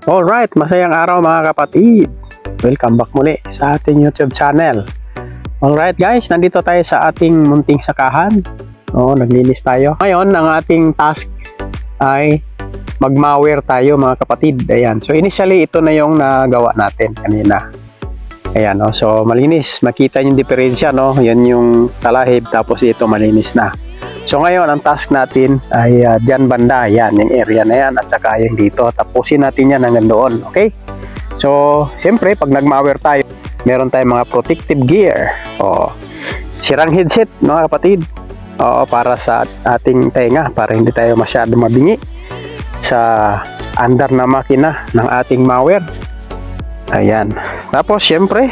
Alright, masayang araw mga kapatid. Welcome back muli sa ating YouTube channel. Alright guys, nandito tayo sa ating munting sakahan. Naglinis tayo. Ngayon, ang ating task ay magmower tayo mga kapatid. Ayan. So initially, ito na yung nagawa natin kanina. Ayan, so malinis. Makita yung diferensya, no? Yan yung talahib, tapos ito malinis na. So ngayon, ang task natin ay dyan banda, yan, yung area na yan, at saka yung dito. Tapusin natin yan hanggang doon, okay? So, siyempre, pag nagmower tayo, meron tayong mga protective gear. Sirang headset, mga kapatid. Para sa ating tenga, para hindi tayo masyado mabingi sa under na makina ng ating mower. Ayan. Tapos, siyempre,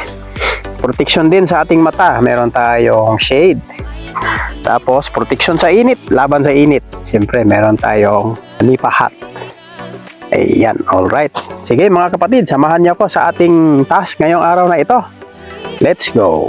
protection din sa ating mata. Meron tayong shade. Tapos, protection sa init, laban sa init. Siyempre, meron tayong lipa hat. Ayan, alright. Sige mga kapatid, samahan niyo ako sa ating task ngayong araw na ito. Let's go!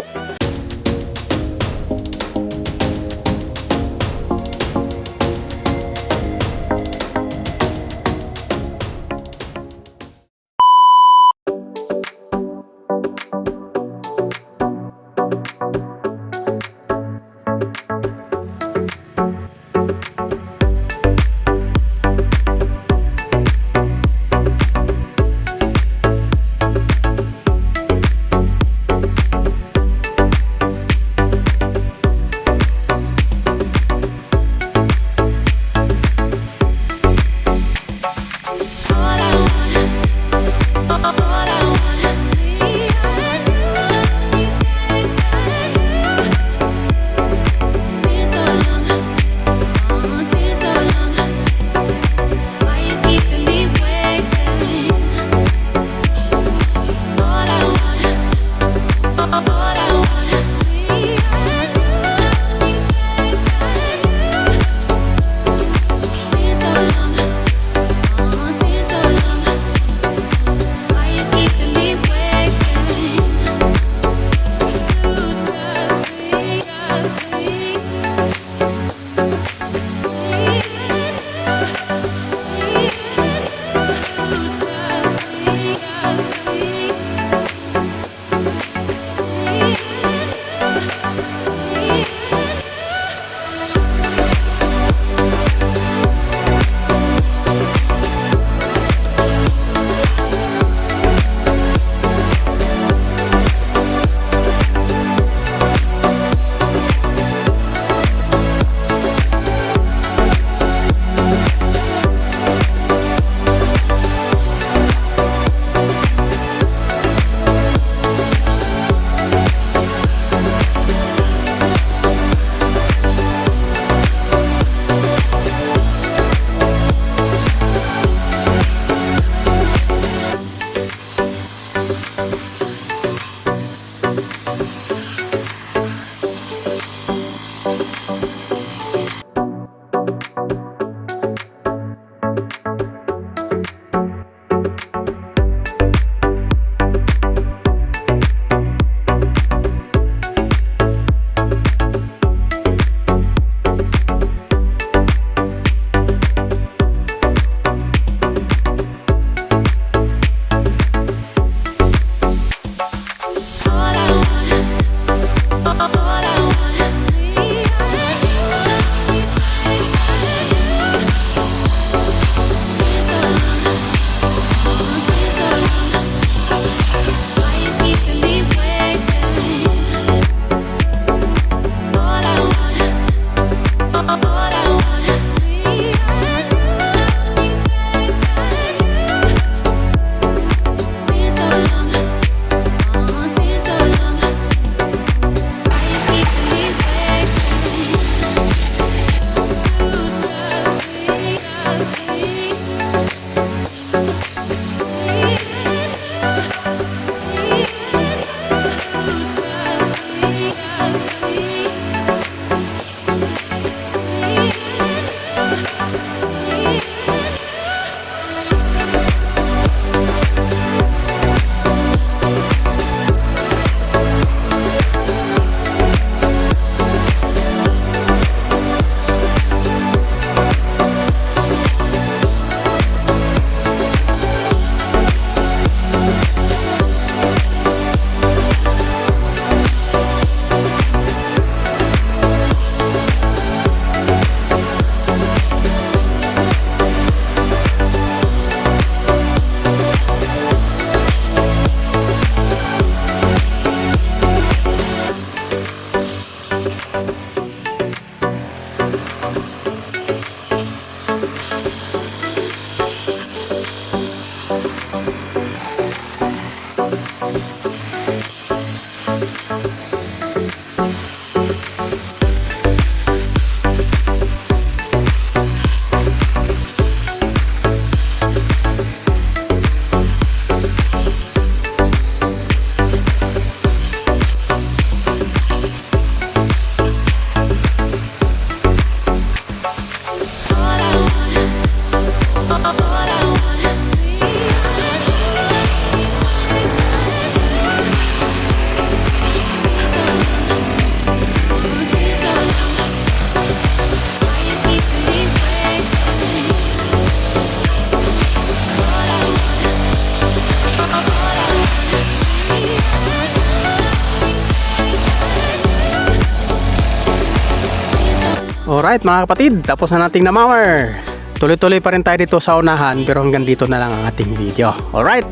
Alright mga kapatid, tapos na nating na-mower. Tuloy-tuloy pa rin tayo dito sa unahan, pero hanggang dito na lang ang ating video. Alright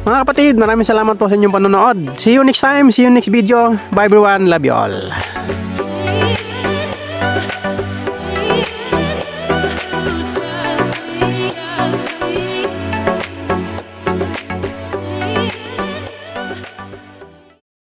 mga kapatid, maraming salamat po sa inyong panonood. See you next time, see you next video. Bye everyone, love you all.